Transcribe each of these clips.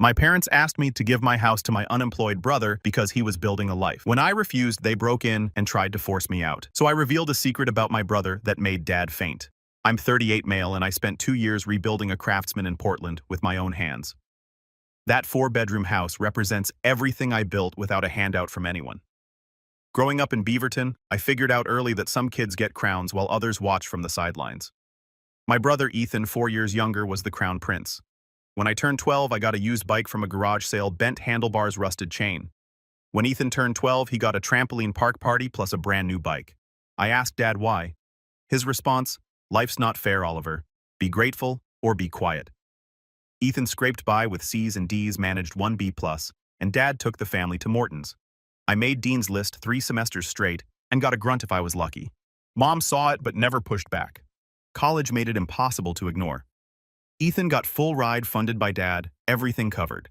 My parents asked me to give my house to my unemployed brother because he was building a life. When I refused, they broke in and tried to force me out. So I revealed a secret about my brother that made Dad faint. I'm 38 male and I spent 2 years rebuilding a Craftsman in Portland with my own hands. That 4-bedroom house represents everything I built without a handout from anyone. Growing up in Beaverton, I figured out early that some kids get crowns while others watch from the sidelines. My brother Ethan, 4 years younger, was the crown prince. When I turned 12, I got a used bike from a garage sale, bent handlebars, rusted chain. When Ethan turned 12, he got a trampoline park party plus a brand new bike. I asked Dad why. His response, "Life's not fair, Oliver. Be grateful or be quiet." Ethan scraped by with C's and D's, managed 1 B+, and Dad took the family to Morton's. I made Dean's List 3 semesters straight and got a grunt if I was lucky. Mom saw it but never pushed back. College made it impossible to ignore. Ethan got full ride funded by Dad, everything covered.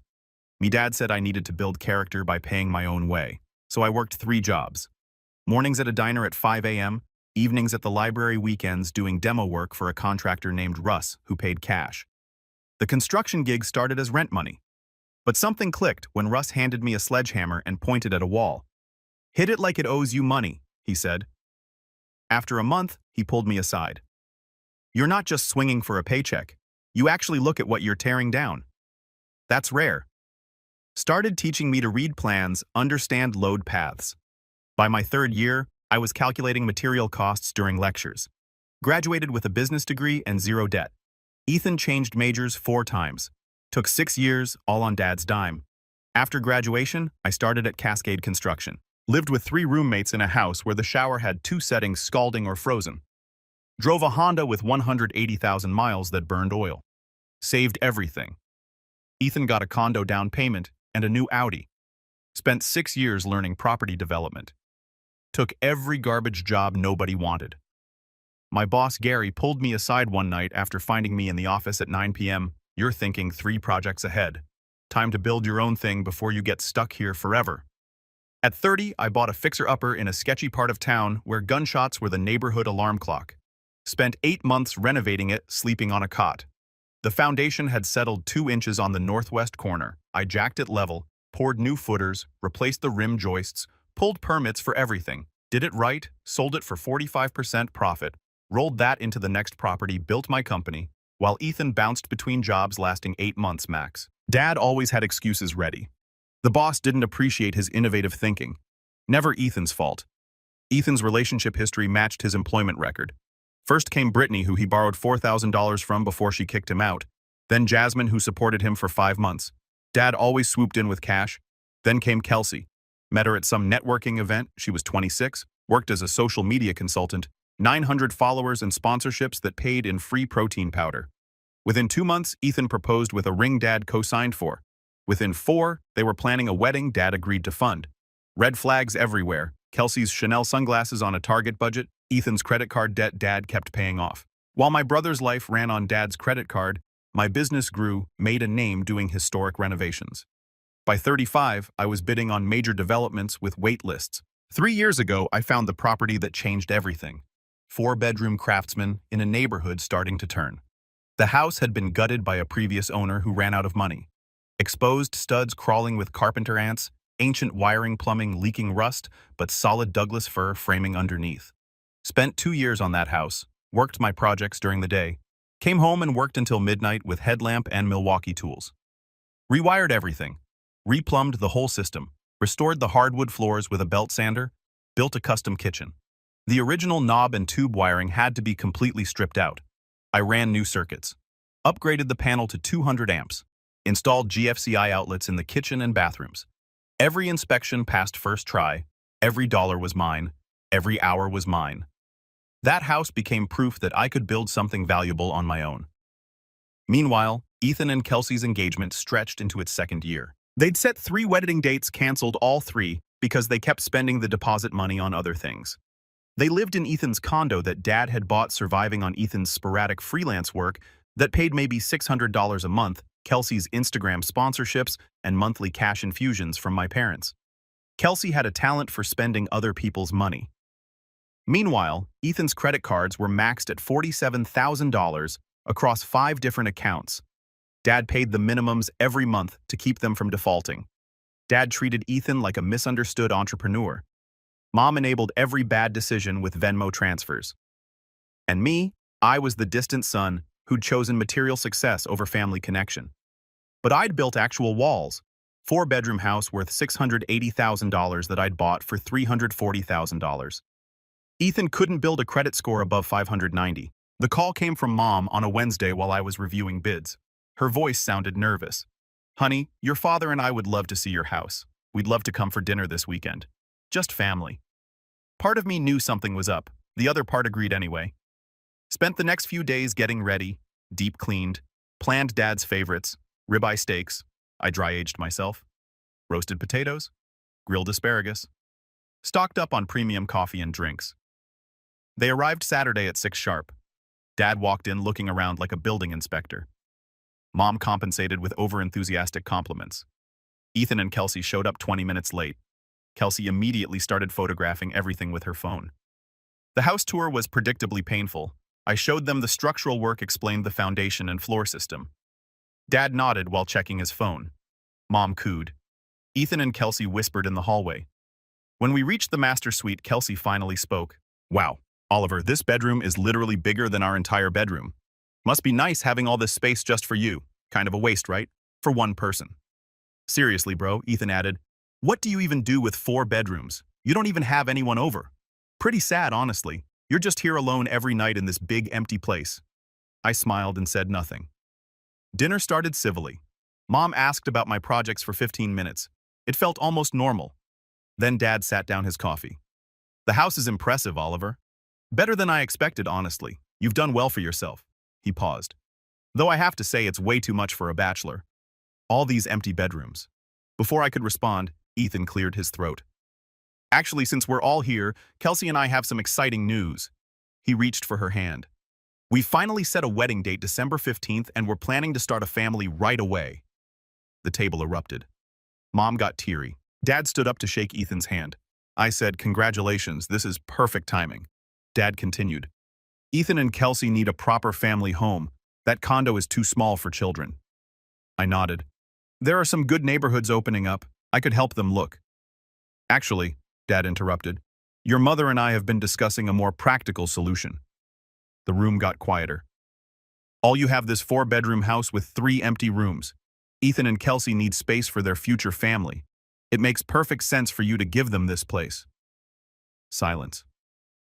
Me Dad said I needed to build character by paying my own way, so I worked 3 jobs. Mornings at a diner at 5 a.m., evenings at the library, weekends doing demo work for a contractor named Russ who paid cash. The construction gig started as rent money. But something clicked when Russ handed me a sledgehammer and pointed at a wall. "Hit it like it owes you money," he said. After a month, he pulled me aside. "You're not just swinging for a paycheck. You actually look at what you're tearing down. That's rare." Started teaching me to read plans, understand load paths. By my 3rd year, I was calculating material costs during lectures. Graduated with a business degree and 0 debt. Ethan changed majors 4 times. Took 6 years, all on Dad's dime. After graduation, I started at Cascade Construction. Lived with 3 roommates in a house where the shower had 2 settings, scalding or frozen. Drove a Honda with 180,000 miles that burned oil. Saved everything. Ethan got a condo down payment and a new Audi. Spent 6 years learning property development. Took every garbage job nobody wanted. My boss Gary pulled me aside one night after finding me in the office at 9 p.m. "You're thinking 3 projects ahead. Time to build your own thing before you get stuck here forever." At 30, I bought a fixer-upper in a sketchy part of town where gunshots were the neighborhood alarm clock. Spent 8 months renovating it, sleeping on a cot. The foundation had settled 2 inches on the northwest corner. I jacked it level, poured new footers, replaced the rim joists, pulled permits for everything, did it right, sold it for 45% profit, rolled that into the next property, built my company, while Ethan bounced between jobs lasting 8 months max. Dad always had excuses ready. The boss didn't appreciate his innovative thinking. Never Ethan's fault. Ethan's relationship history matched his employment record. First came Brittany, who he borrowed $4,000 from before she kicked him out. Then Jasmine, who supported him for 5 months. Dad always swooped in with cash. Then came Kelsey. Met her at some networking event. She was 26, worked as a social media consultant, 900 followers and sponsorships that paid in free protein powder. Within 2 months, Ethan proposed with a ring Dad co-signed for. Within 4, they were planning a wedding Dad agreed to fund. Red flags everywhere. Kelsey's Chanel sunglasses on a Target budget, Ethan's credit card debt Dad kept paying off. While my brother's life ran on Dad's credit card, my business grew, made a name doing historic renovations. By 35, I was bidding on major developments with wait lists. 3 years ago, I found the property that changed everything. 4-bedroom Craftsman in a neighborhood starting to turn. The house had been gutted by a previous owner who ran out of money. Exposed studs crawling with carpenter ants, ancient wiring plumbing leaking rust, but solid Douglas fir framing underneath. Spent 2 years on that house, worked my projects during the day, came home and worked until midnight with headlamp and Milwaukee tools. Rewired everything, replumbed the whole system, restored the hardwood floors with a belt sander, built a custom kitchen. The original knob and tube wiring had to be completely stripped out. I ran new circuits, upgraded the panel to 200 amps, installed GFCI outlets in the kitchen and bathrooms. Every inspection passed first try, every dollar was mine, every hour was mine. That house became proof that I could build something valuable on my own. Meanwhile, Ethan and Kelsey's engagement stretched into its 2nd year. They'd set 3 wedding dates, canceled all 3 because they kept spending the deposit money on other things. They lived in Ethan's condo that Dad had bought, surviving on Ethan's sporadic freelance work that paid maybe $600 a month, Kelsey's Instagram sponsorships, and monthly cash infusions from my parents. Kelsey had a talent for spending other people's money. Meanwhile, Ethan's credit cards were maxed at $47,000 across 5 different accounts. Dad paid the minimums every month to keep them from defaulting. Dad treated Ethan like a misunderstood entrepreneur. Mom enabled every bad decision with Venmo transfers. And me, I was the distant son who'd chosen material success over family connection. But I'd built actual walls. 4-bedroom house worth $680,000 that I'd bought for $340,000. Ethan couldn't build a credit score above 590. The call came from Mom on a Wednesday while I was reviewing bids. Her voice sounded nervous. "Honey, your father and I would love to see your house. We'd love to come for dinner this weekend. Just family." Part of me knew something was up. The other part agreed anyway. Spent the next few days getting ready, deep cleaned, planned Dad's favorites, ribeye steaks, I dry-aged myself, roasted potatoes, grilled asparagus, stocked up on premium coffee and drinks. They arrived Saturday at 6 sharp. Dad walked in looking around like a building inspector. Mom compensated with over-enthusiastic compliments. Ethan and Kelsey showed up 20 minutes late. Kelsey immediately started photographing everything with her phone. The house tour was predictably painful. I showed them the structural work, explained the foundation and floor system. Dad nodded while checking his phone. Mom cooed. Ethan and Kelsey whispered in the hallway. When we reached the master suite, Kelsey finally spoke. "Wow, Oliver, this bedroom is literally bigger than our entire bedroom. Must be nice having all this space just for you. Kind of a waste, right? For one person." "Seriously, bro," Ethan added. "What do you even do with 4 bedrooms? You don't even have anyone over. Pretty sad, honestly. You're just here alone every night in this big empty place." I smiled and said nothing. Dinner started civilly. Mom asked about my projects for 15 minutes. It felt almost normal. Then Dad sat down his coffee. "The house is impressive, Oliver. Better than I expected, honestly. You've done well for yourself." He paused. "Though I have to say it's way too much for a bachelor. All these empty bedrooms." Before I could respond, Ethan cleared his throat. "Actually, since we're all here, Kelsey and I have some exciting news." He reached for her hand. "We finally set a wedding date December 15th and we're planning to start a family right away." The table erupted. Mom got teary. Dad stood up to shake Ethan's hand. I said, "Congratulations, this is perfect timing." Dad continued. "Ethan and Kelsey need a proper family home. That condo is too small for children." I nodded. "There are some good neighborhoods opening up. I could help them look." "Actually," Dad interrupted, "your mother and I have been discussing a more practical solution." The room got quieter. "All you have this 4-bedroom house with 3 empty rooms. Ethan and Kelsey need space for their future family. It makes perfect sense for you to give them this place." Silence.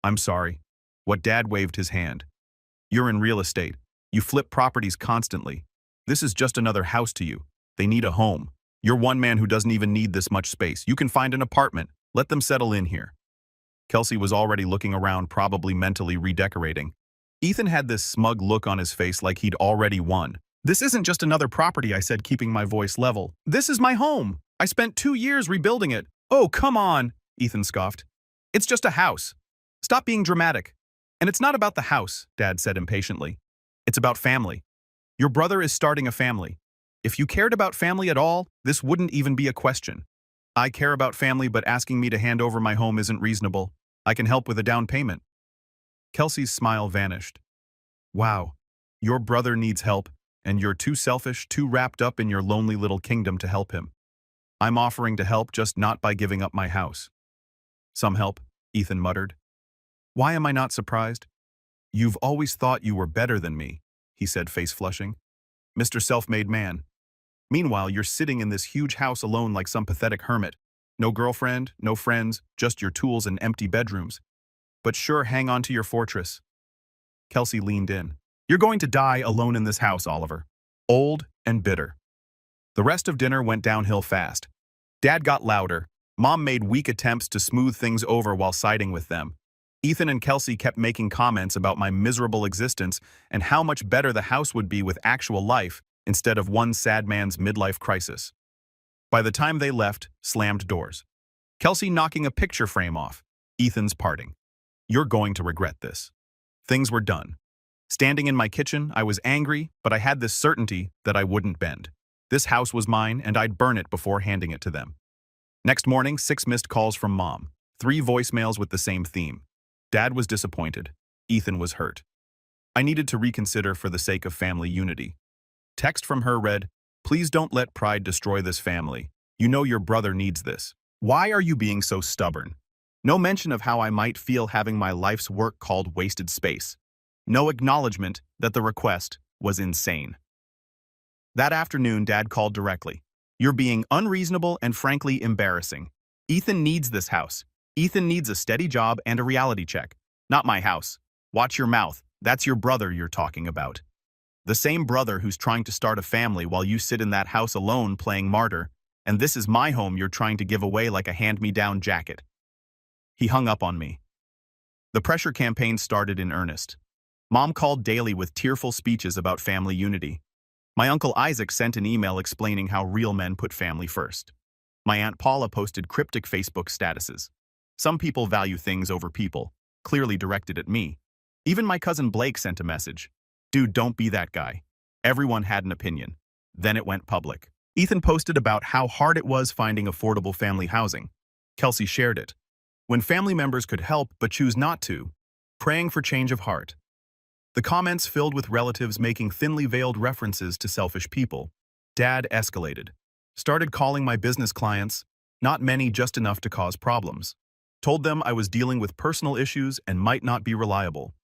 "I'm sorry." What Dad waved his hand. "You're in real estate. You flip properties constantly. This is just another house to you. They need a home. You're one man who doesn't even need this much space. You can find an apartment. Let them settle in here." Kelsey was already looking around, probably mentally redecorating. Ethan had this smug look on his face like he'd already won. "This isn't just another property," I said, keeping my voice level. "This is my home. I spent 2 years rebuilding it." "Oh, come on," Ethan scoffed. "It's just a house. Stop being dramatic." "And it's not about the house," Dad said impatiently. "It's about family. Your brother is starting a family. If you cared about family at all, this wouldn't even be a question. I care about family, but asking me to hand over my home isn't reasonable. I can help with a down payment." Kelsey's smile vanished. "Wow, your brother needs help, and you're too selfish, too wrapped up in your lonely little kingdom to help him. I'm offering to help, just not by giving up my house." "Some help," Ethan muttered. "Why am I not surprised?" "You've always thought you were better than me," he said, face flushing. "Mr. Self-Made Man. Meanwhile, you're sitting in this huge house alone like some pathetic hermit. No girlfriend, no friends, just your tools and empty bedrooms. But sure, hang on to your fortress." Kelsey leaned in. "You're going to die alone in this house, Oliver. Old and bitter." The rest of dinner went downhill fast. Dad got louder. Mom made weak attempts to smooth things over while siding with them. Ethan and Kelsey kept making comments about my miserable existence and how much better the house would be with actual life instead of one sad man's midlife crisis. By the time they left, slammed doors. Kelsey knocking a picture frame off. Ethan's parting. "You're going to regret this." Things were done. Standing in my kitchen, I was angry, but I had this certainty that I wouldn't bend. This house was mine, and I'd burn it before handing it to them. Next morning, 6 missed calls from Mom. 3 voicemails with the same theme. Dad was disappointed. Ethan was hurt. I needed to reconsider for the sake of family unity. Text from her read, "Please don't let pride destroy this family. You know your brother needs this. Why are you being so stubborn?" No mention of how I might feel having my life's work called wasted space. No acknowledgement that the request was insane. That afternoon, Dad called directly. "You're being unreasonable and frankly embarrassing. Ethan needs this house. Ethan needs a steady job and a reality check. Not my house. Watch your mouth. That's your brother you're talking about. The same brother who's trying to start a family while you sit in that house alone playing martyr, and this is my home you're trying to give away like a hand-me-down jacket." He hung up on me. The pressure campaign started in earnest. Mom called daily with tearful speeches about family unity. My Uncle Isaac sent an email explaining how real men put family first. My Aunt Paula posted cryptic Facebook statuses. Some people value things over people, clearly directed at me. Even my cousin Blake sent a message. "Dude, don't be that guy." Everyone had an opinion. Then it went public. Ethan posted about how hard it was finding affordable family housing. Kelsey shared it. When family members could help but choose not to, praying for change of heart. The comments filled with relatives making thinly veiled references to selfish people. Dad escalated. Started calling my business clients, not many, just enough to cause problems. Told them I was dealing with personal issues and might not be reliable.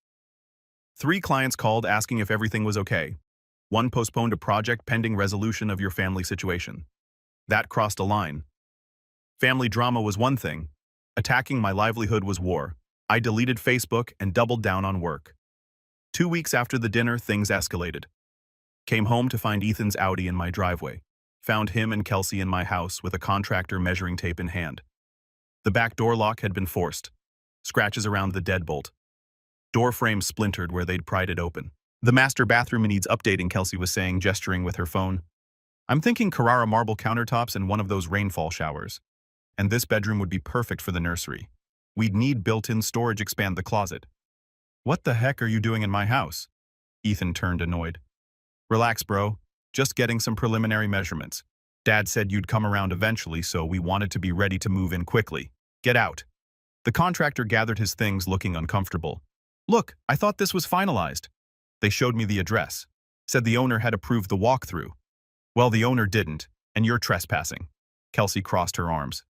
3 clients called asking if everything was okay. 1 postponed a project pending resolution of your family situation. That crossed a line. Family drama was one thing. Attacking my livelihood was war. I deleted Facebook and doubled down on work. 2 weeks after the dinner, things escalated. Came home to find Ethan's Audi in my driveway. Found him and Kelsey in my house with a contractor measuring tape in hand. The back door lock had been forced. Scratches around the deadbolt. Door frame splintered where they'd pried it open. "The master bathroom needs updating," Kelsey was saying, gesturing with her phone. "I'm thinking Carrara marble countertops and one of those rainfall showers. And this bedroom would be perfect for the nursery. We'd need built-in storage, expand the closet." "What the heck are you doing in my house?" Ethan turned annoyed. "Relax, bro. Just getting some preliminary measurements. Dad said you'd come around eventually, so we wanted to be ready to move in quickly. Get out." The contractor gathered his things, looking uncomfortable. "Look, I thought this was finalized." They showed me the address. Said the owner had approved the walkthrough. "Well, the owner didn't, and you're trespassing." Kelsey crossed her arms.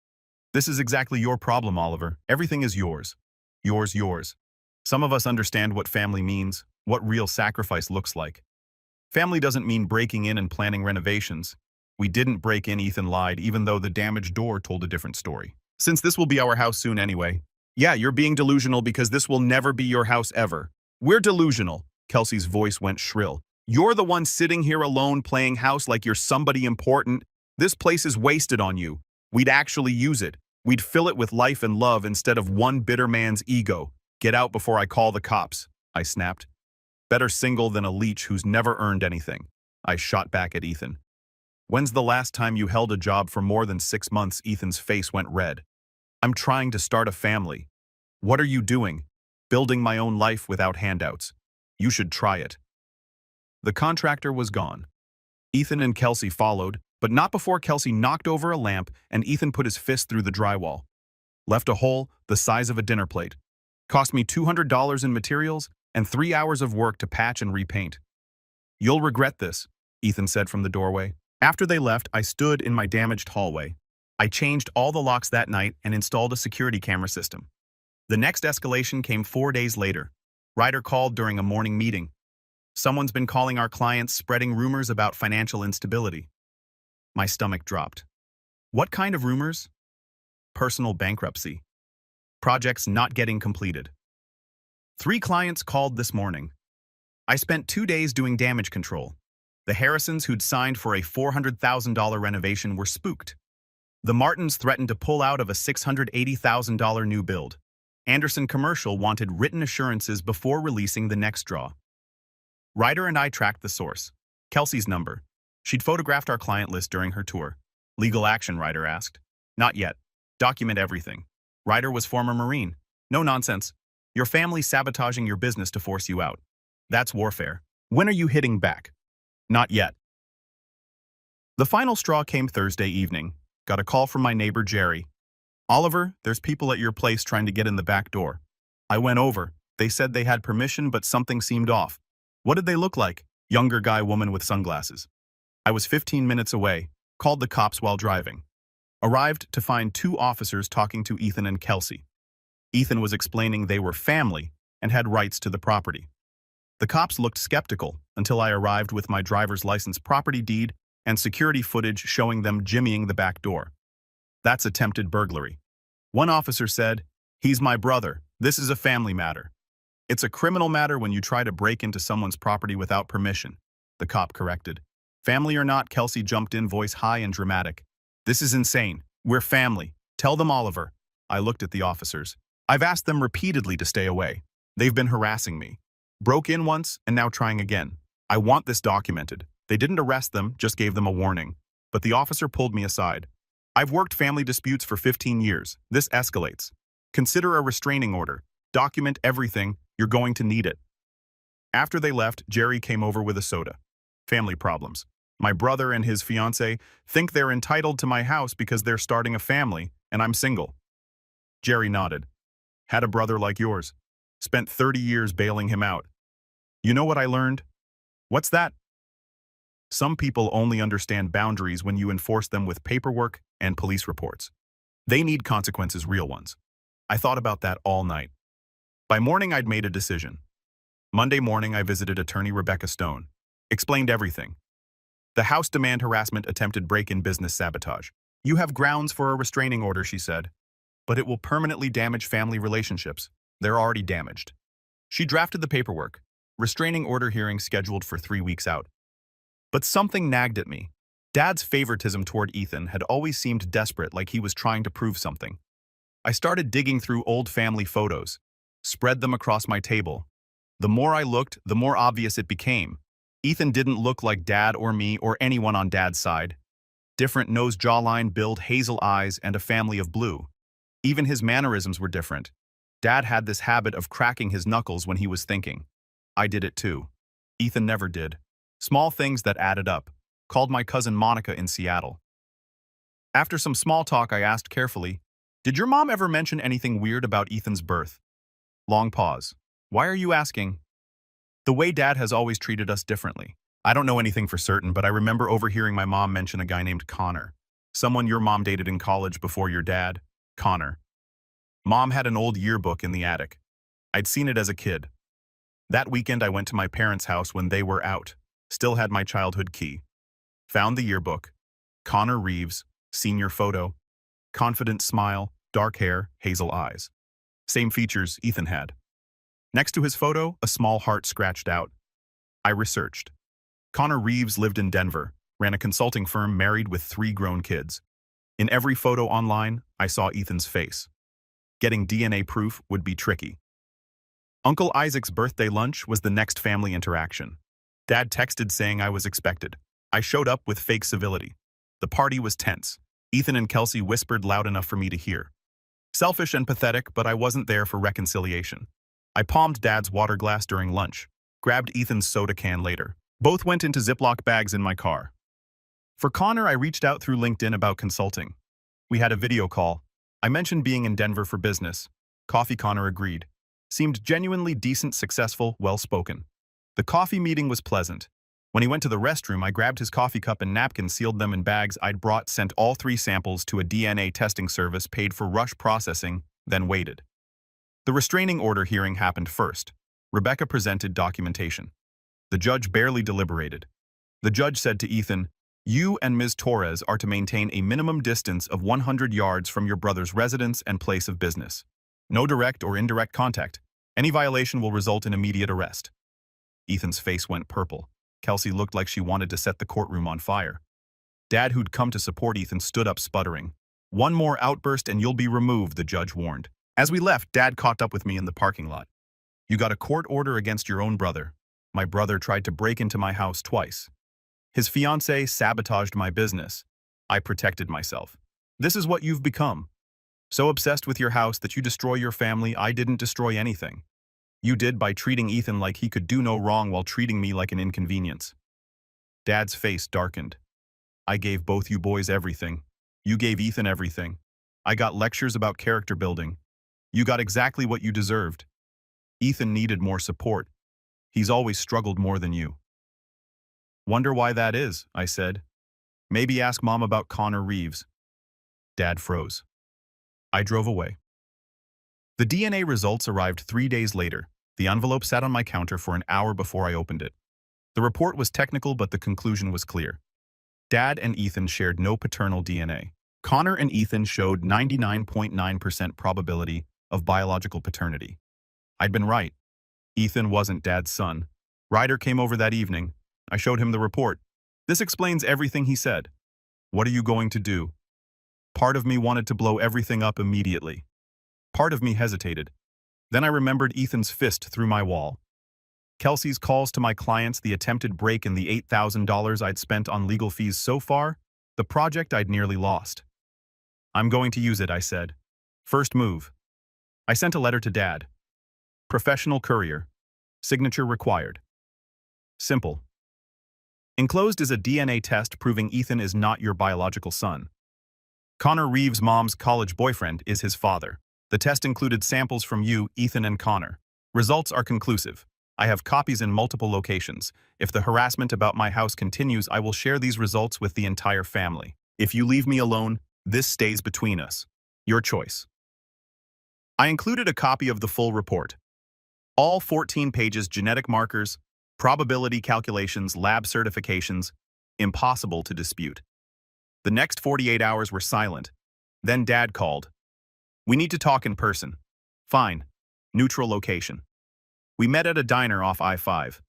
"This is exactly your problem, Oliver. Everything is yours. Yours. Some of us understand what family means, what real sacrifice looks like. Family doesn't mean breaking in and planning renovations. We didn't break in," Ethan lied, even though the damaged door told a different story. "Since this will be our house soon anyway." "Yeah, you're being delusional because this will never be your house ever." "We're delusional." Kelsey's voice went shrill. "You're the one sitting here alone playing house like you're somebody important. This place is wasted on you. We'd actually use it. We'd fill it with life and love instead of one bitter man's ego. Get out before I call the cops," I snapped. "Better single than a leech who's never earned anything," I shot back at Ethan. "When's the last time you held a job for more than 6 months?" Ethan's face went red. "I'm trying to start a family." "What are you doing?" "Building my own life without handouts. You should try it." The contractor was gone. Ethan and Kelsey followed, but not before Kelsey knocked over a lamp and Ethan put his fist through the drywall. Left a hole the size of a dinner plate. Cost me $200 in materials and 3 hours of work to patch and repaint. "You'll regret this," Ethan said from the doorway. After they left, I stood in my damaged hallway. I changed all the locks that night and installed a security camera system. The next escalation came 4 days later. Ryder called during a morning meeting. "Someone's been calling our clients, spreading rumors about financial instability." My stomach dropped. "What kind of rumors?" "Personal bankruptcy. Projects not getting completed." 3 clients called this morning. I spent 2 days doing damage control. The Harrisons, who'd signed for a $400,000 renovation, were spooked. The Martins threatened to pull out of a $680,000 new build. Anderson Commercial wanted written assurances before releasing the next draw. Ryder and I tracked the source. Kelsey's number. She'd photographed our client list during her tour. "Legal action?" Ryder asked. "Not yet. Document everything." Ryder was former Marine. "No nonsense. Your family's sabotaging your business to force you out. That's warfare. When are you hitting back?" "Not yet." The final straw came Thursday evening. Got a call from my neighbor Jerry. "Oliver, there's people at your place trying to get in the back door." I went over. They said they had permission, but something seemed off. "What did they look like?" "Younger guy, woman with sunglasses." I was 15 minutes away, called the cops while driving. Arrived to find two officers talking to Ethan and Kelsey. Ethan was explaining they were family and had rights to the property. The cops looked skeptical until I arrived with my driver's license, property deed, and security footage showing them jimmying the back door. That's attempted burglary. One officer said, "He's my brother. This is a family matter." "It's a criminal matter when you try to break into someone's property without permission," the cop corrected. "Family or not," Kelsey jumped in, voice high and dramatic. "This is insane. We're family. Tell them, Oliver." I looked at the officers. "I've asked them repeatedly to stay away. They've been harassing me. Broke in once and now trying again. I want this documented." They didn't arrest them, just gave them a warning. But the officer pulled me aside. "I've worked family disputes for 15 years. This escalates. Consider a restraining order. Document everything. You're going to need it." After they left, Jerry came over with a soda. "Family problems. My brother and his fiancée think they're entitled to my house because they're starting a family, and I'm single." Jerry nodded. "Had a brother like yours. Spent 30 years bailing him out. You know what I learned?" "What's that?" "Some people only understand boundaries when you enforce them with paperwork and police reports. They need consequences, real ones." I thought about that all night. By morning, I'd made a decision. Monday morning, I visited attorney Rebecca Stone. Explained everything. The house demand harassment, attempted break-in, business sabotage. "You have grounds for a restraining order," she said. "But it will permanently damage family relationships. They're already damaged." She drafted the paperwork. Restraining order hearing scheduled for 3 weeks out. But something nagged at me. Dad's favoritism toward Ethan had always seemed desperate, like he was trying to prove something. I started digging through old family photos, spread them across my table. The more I looked, the more obvious it became. Ethan didn't look like Dad or me or anyone on Dad's side. Different nose, jawline, build, hazel eyes, and a family of blue. Even his mannerisms were different. Dad had this habit of cracking his knuckles when he was thinking. I did it too. Ethan never did. Small things that added up. Called my cousin Monica in Seattle. After some small talk, I asked carefully, "Did your mom ever mention anything weird about Ethan's birth?" Long pause. "Why are you asking?" "The way Dad has always treated us differently. I don't know anything for certain, but I remember overhearing my mom mention a guy named Connor. Someone your mom dated in college before your dad. Connor. Mom had an old yearbook in the attic. I'd seen it as a kid. That weekend I went to my parents' house when they were out. Still had my childhood key. Found the yearbook. Connor Reeves, senior photo. Confident smile, dark hair, hazel eyes. Same features Ethan had. Next to his photo, a small heart scratched out. I researched. Connor Reeves lived in Denver, ran a consulting firm, married with 3 grown kids. In every photo online, I saw Ethan's face. Getting DNA proof would be tricky. Uncle Isaac's birthday lunch was the next family interaction. Dad texted saying I was expected. I showed up with fake civility. The party was tense. Ethan and Kelsey whispered loud enough for me to hear. Selfish and pathetic, but I wasn't there for reconciliation. I palmed Dad's water glass during lunch, grabbed Ethan's soda can later. Both went into Ziploc bags in my car. For Connor, I reached out through LinkedIn about consulting. We had a video call. I mentioned being in Denver for business. Coffee. Connor agreed. Seemed genuinely decent, successful, well-spoken. The coffee meeting was pleasant. When he went to the restroom, I grabbed his coffee cup and napkin, sealed them in bags I'd brought, sent all 3 samples to a DNA testing service, paid for rush processing, then waited. The restraining order hearing happened first. Rebecca presented documentation. The judge barely deliberated. The judge said to Ethan, "You and Ms. Torres are to maintain a minimum distance of 100 yards from your brother's residence and place of business. No direct or indirect contact. Any violation will result in immediate arrest." Ethan's face went purple. Kelsey looked like she wanted to set the courtroom on fire. Dad, who'd come to support Ethan, stood up sputtering. "One more outburst and you'll be removed," the judge warned. As we left, Dad caught up with me in the parking lot. "You got a court order against your own brother. My brother tried to break into my house twice. His fiancée sabotaged my business. I protected myself. This is what you've become. So obsessed with your house that you destroy your family. I didn't destroy anything. You did by treating Ethan like he could do no wrong while treating me like an inconvenience." Dad's face darkened. "I gave both you boys everything. You gave Ethan everything. I got lectures about character building. You got exactly what you deserved. Ethan needed more support. He's always struggled more than you." Wonder why that is, I said. Maybe ask Mom about Connor Reeves. Dad froze. I drove away. The DNA results arrived 3 days later. The envelope sat on my counter for an hour before I opened it. The report was technical, but the conclusion was clear. Dad and Ethan shared no paternal DNA. Connor and Ethan showed 99.9% probability of biological paternity. I'd been right. Ethan wasn't Dad's son. Ryder came over that evening. I showed him the report. This explains everything he said. What are you going to do? Part of me wanted to blow everything up immediately. Part of me hesitated. Then I remembered Ethan's fist through my wall. Kelsey's calls to my clients, the attempted break, and the $8,000 I'd spent on legal fees so far, the project I'd nearly lost. I'm going to use it, I said. First move. I sent a letter to Dad. Professional courier. Signature required. Simple. Enclosed is a DNA test proving Ethan is not your biological son. Connor Reeves' mom's college boyfriend is his father. The test included samples from you, Ethan, and Connor. Results are conclusive. I have copies in multiple locations. If the harassment about my house continues, I will share these results with the entire family. If you leave me alone, this stays between us. Your choice. I included a copy of the full report. All 14 pages, genetic markers, probability calculations, lab certifications, impossible to dispute. The next 48 hours were silent. Then Dad called. We need to talk in person. Fine. Neutral location. We met at a diner off I-5.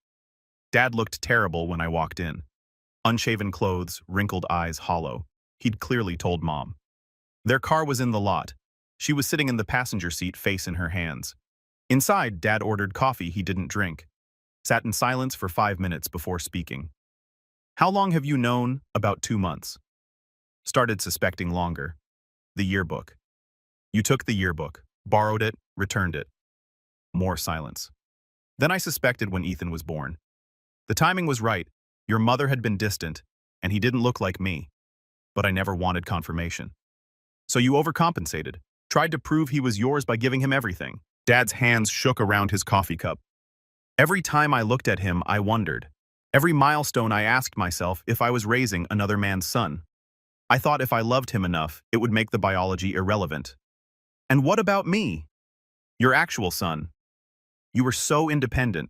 Dad looked terrible when I walked in. Unshaven clothes, wrinkled eyes hollow. He'd clearly told Mom. Their car was in the lot. She was sitting in the passenger seat, face in her hands. Inside, Dad ordered coffee he didn't drink. Sat in silence for 5 minutes before speaking. How long have you known? About 2 months. Started suspecting longer. The yearbook. You took the yearbook, borrowed it, returned it. More silence. Then I suspected when Ethan was born. The timing was right. Your mother had been distant, and he didn't look like me. But I never wanted confirmation. So you overcompensated, tried to prove he was yours by giving him everything. Dad's hands shook around his coffee cup. Every time I looked at him, I wondered. Every milestone I asked myself if I was raising another man's son. I thought if I loved him enough, it would make the biology irrelevant. And what about me? Your actual son. You were so independent.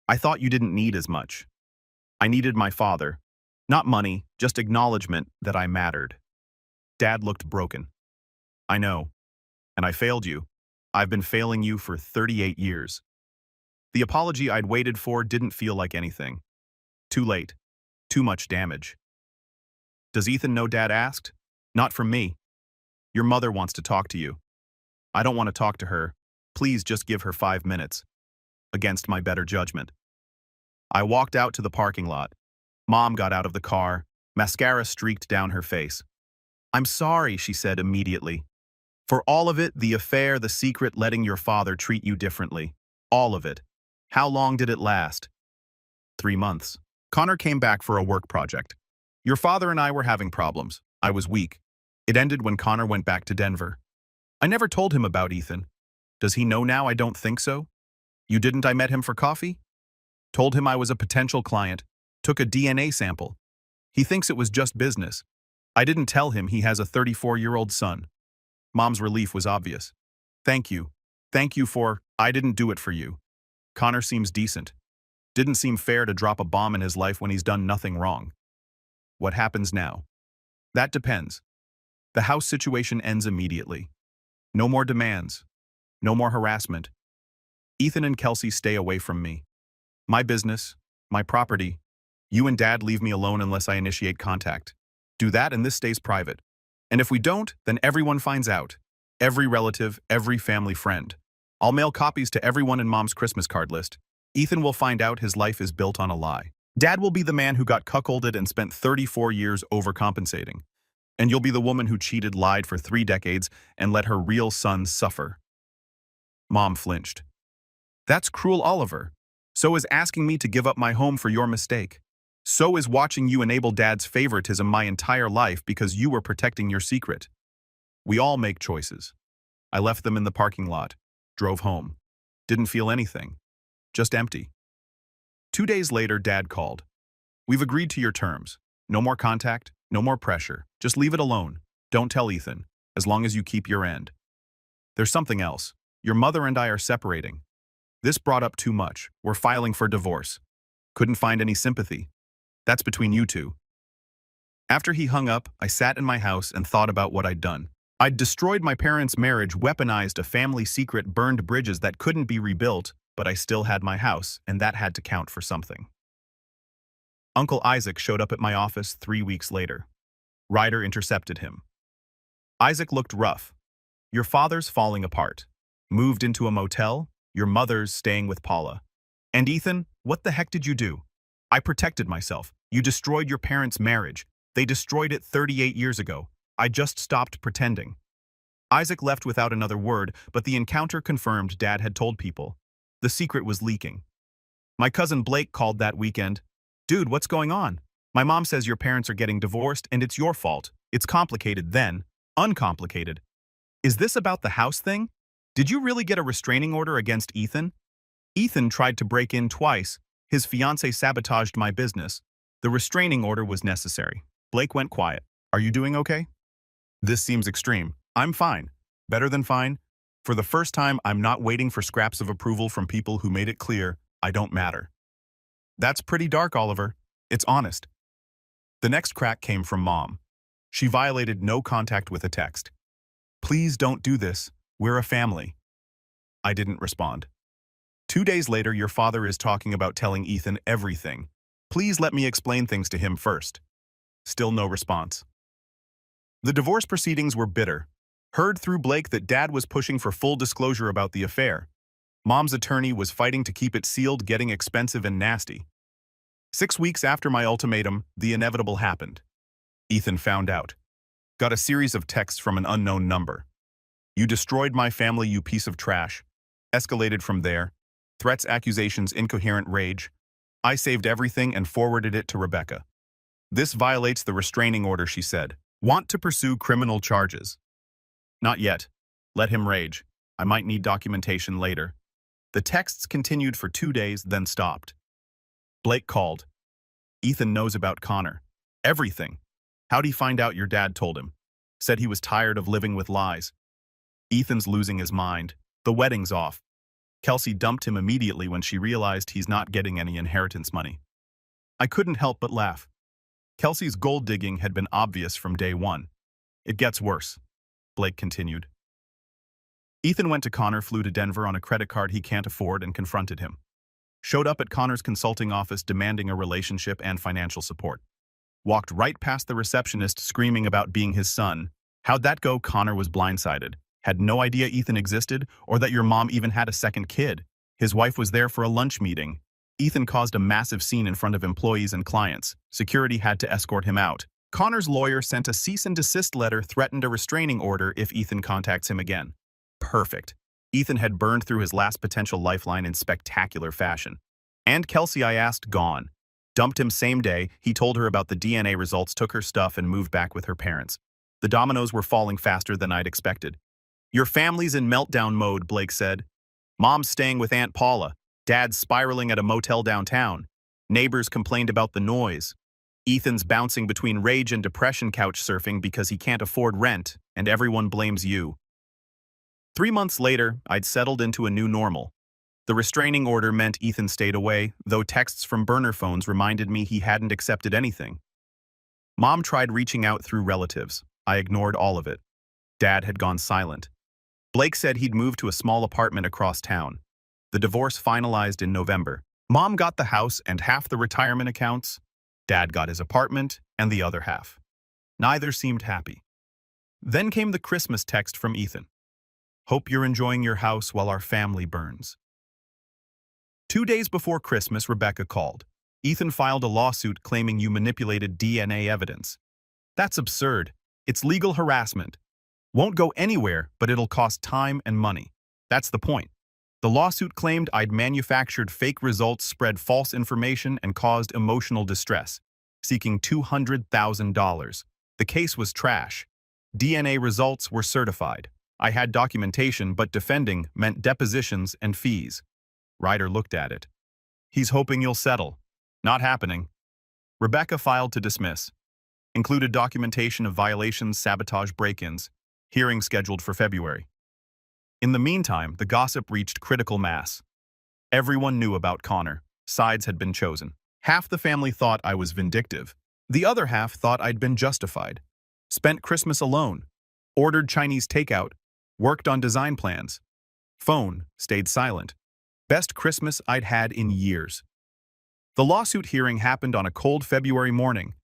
I thought you didn't need as much. I needed my father. Not money, just acknowledgement that I mattered. Dad looked broken. I know. And I failed you. I've been failing you for 38 years. The apology I'd waited for didn't feel like anything. Too late. Too much damage. Does Ethan know? Dad asked. Not from me. Your mother wants to talk to you. I don't want to talk to her. Please just give her 5 minutes. Against my better judgment. I walked out to the parking lot. Mom got out of the car. Mascara streaked down her face. I'm sorry, she said immediately. For all of it, the affair, the secret, letting your father treat you differently. All of it. How long did it last? 3 months. Connor came back for a work project. Your father and I were having problems. I was weak. It ended when Connor went back to Denver. I never told him about Ethan. Does he know now? I don't think so. You didn't? I met him for coffee? Told him I was a potential client. Took a DNA sample. He thinks it was just business. I didn't tell him he has a 34-year-old son. Mom's relief was obvious. Thank you. Thank you for, I didn't do it for you. Connor seems decent. Didn't seem fair to drop a bomb in his life when he's done nothing wrong. What happens now? That depends. The house situation ends immediately. No more demands. No more harassment. Ethan and Kelsey stay away from me. My business, my property. You and Dad leave me alone unless I initiate contact. Do that and this stays private. And if we don't, then everyone finds out. Every relative, every family friend. I'll mail copies to everyone in Mom's Christmas card list. Ethan will find out his life is built on a lie. Dad will be the man who got cuckolded and spent 34 years overcompensating. And you'll be the woman who cheated, lied for 3 decades, and let her real son suffer. Mom flinched. That's cruel, Oliver. So is asking me to give up my home for your mistake. So is watching you enable Dad's favoritism my entire life because you were protecting your secret. We all make choices. I left them in the parking lot, drove home. Didn't feel anything. Just empty. 2 days later, Dad called. We've agreed to your terms. No more contact, no more pressure. Just leave it alone. Don't tell Ethan, as long as you keep your end. There's something else. Your mother and I are separating. This brought up too much. We're filing for divorce. Couldn't find any sympathy. That's between you two. After he hung up, I sat in my house and thought about what I'd done. I'd destroyed my parents' marriage, weaponized a family secret, burned bridges that couldn't be rebuilt, but I still had my house, and that had to count for something. Uncle Isaac showed up at my office 3 weeks later. Ryder intercepted him. Isaac looked rough. Your father's falling apart. Moved into a motel, your mother's staying with Paula. And Ethan, what the heck did you do? I protected myself. You destroyed your parents' marriage. They destroyed it 38 years ago. I just stopped pretending. Isaac left without another word, but the encounter confirmed Dad had told people. The secret was leaking. My cousin Blake called that weekend. Dude, what's going on? My mom says your parents are getting divorced and it's your fault. It's complicated then. Uncomplicated. Is this about the house thing? Did you really get a restraining order against Ethan? Ethan tried to break in twice. His fiancée sabotaged my business. The restraining order was necessary. Blake went quiet. Are you doing okay? This seems extreme. I'm fine. Better than fine. For the first time, I'm not waiting for scraps of approval from people who made it clear I don't matter. That's pretty dark, Oliver. It's honest. The next crack came from Mom. She violated no contact with a text. Please don't do this. We're a family. I didn't respond. 2 days later, your father is talking about telling Ethan everything. Please let me explain things to him first. Still no response. The divorce proceedings were bitter. Heard through Blake that Dad was pushing for full disclosure about the affair. Mom's attorney was fighting to keep it sealed, getting expensive and nasty. 6 weeks after my ultimatum, the inevitable happened. Ethan found out. Got a series of texts from an unknown number. You destroyed my family, you piece of trash. Escalated from there. Threats, accusations, incoherent rage. I saved everything and forwarded it to Rebecca. This violates the restraining order, she said. Want to pursue criminal charges. Not yet. Let him rage. I might need documentation later. The texts continued for 2 days, then stopped. Blake called. Ethan knows about Connor. Everything. How'd he find out your dad told him? Said he was tired of living with lies. Ethan's losing his mind. The wedding's off. Kelsey dumped him immediately when she realized he's not getting any inheritance money. I couldn't help but laugh. Kelsey's gold digging had been obvious from day one. It gets worse, Blake continued. Ethan went to Connor, flew to Denver on a credit card he can't afford, and confronted him. Showed up at Connor's consulting office demanding a relationship and financial support. Walked right past the receptionist screaming about being his son. How'd that go? Connor was blindsided. Had no idea Ethan existed or that your mom even had a second kid. His wife was there for a lunch meeting. Ethan caused a massive scene in front of employees and clients. Security had to escort him out. Connor's lawyer sent a cease and desist letter, threatened a restraining order if Ethan contacts him again. Perfect. Ethan had burned through his last potential lifeline in spectacular fashion. And Kelsey, I asked, gone. Dumped him same day. He told her about the DNA results, took her stuff, and moved back with her parents. The dominoes were falling faster than I'd expected. Your family's in meltdown mode, Blake said. Mom's staying with Aunt Paula. Dad's spiraling at a motel downtown. Neighbors complained about the noise. Ethan's bouncing between rage and depression, couch surfing because he can't afford rent, and everyone blames you. 3 months later, I'd settled into a new normal. The restraining order meant Ethan stayed away, though texts from burner phones reminded me he hadn't accepted anything. Mom tried reaching out through relatives. I ignored all of it. Dad had gone silent. Blake said he'd moved to a small apartment across town. The divorce finalized in November. Mom got the house and half the retirement accounts. Dad got his apartment and the other half. Neither seemed happy. Then came the Christmas text from Ethan. Hope you're enjoying your house while our family burns. 2 days before Christmas, Rebecca called. Ethan filed a lawsuit claiming you manipulated DNA evidence. That's absurd. It's legal harassment. Won't go anywhere, but it'll cost time and money. That's the point. The lawsuit claimed I'd manufactured fake results, spread false information, and caused emotional distress, seeking $200,000. The case was trash. DNA results were certified. I had documentation, but defending meant depositions and fees. Ryder looked at it. He's hoping you'll settle. Not happening. Rebecca filed to dismiss. Included documentation of violations, sabotage, break-ins. Hearing scheduled for February. In the meantime, the gossip reached critical mass. Everyone knew about Connor. Sides had been chosen. Half the family thought I was vindictive. The other half thought I'd been justified. Spent Christmas alone. Ordered Chinese takeout. Worked on design plans. Phone stayed silent. Best Christmas I'd had in years. The lawsuit hearing happened on a cold February morning.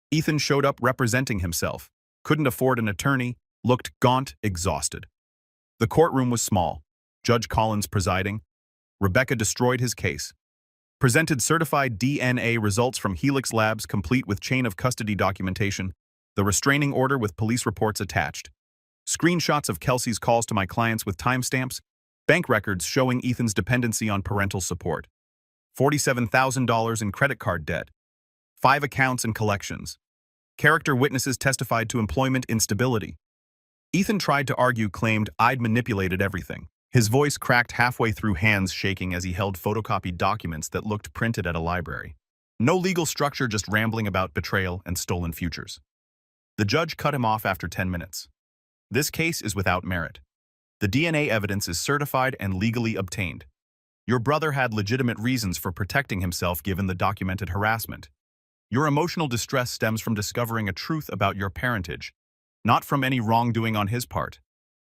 Ethan showed up representing himself. Couldn't afford an attorney. Looked gaunt, exhausted. The courtroom was small. Judge Collins presiding. Rebecca destroyed his case. Presented certified DNA results from Helix Labs complete with chain of custody documentation, the restraining order with police reports attached. Screenshots of Kelsey's calls to my clients with timestamps, bank records showing Ethan's dependency on parental support. $47,000 in credit card debt. 5 accounts and collections. Character witnesses testified to employment instability. Ethan tried to argue, claimed I'd manipulated everything. His voice cracked halfway through, hands shaking as he held photocopied documents that looked printed at a library. No legal structure, just rambling about betrayal and stolen futures. The judge cut him off after 10 minutes. This case is without merit. The DNA evidence is certified and legally obtained. Your brother had legitimate reasons for protecting himself given the documented harassment. Your emotional distress stems from discovering a truth about your parentage, not from any wrongdoing on his part.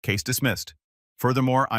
Case dismissed. Furthermore,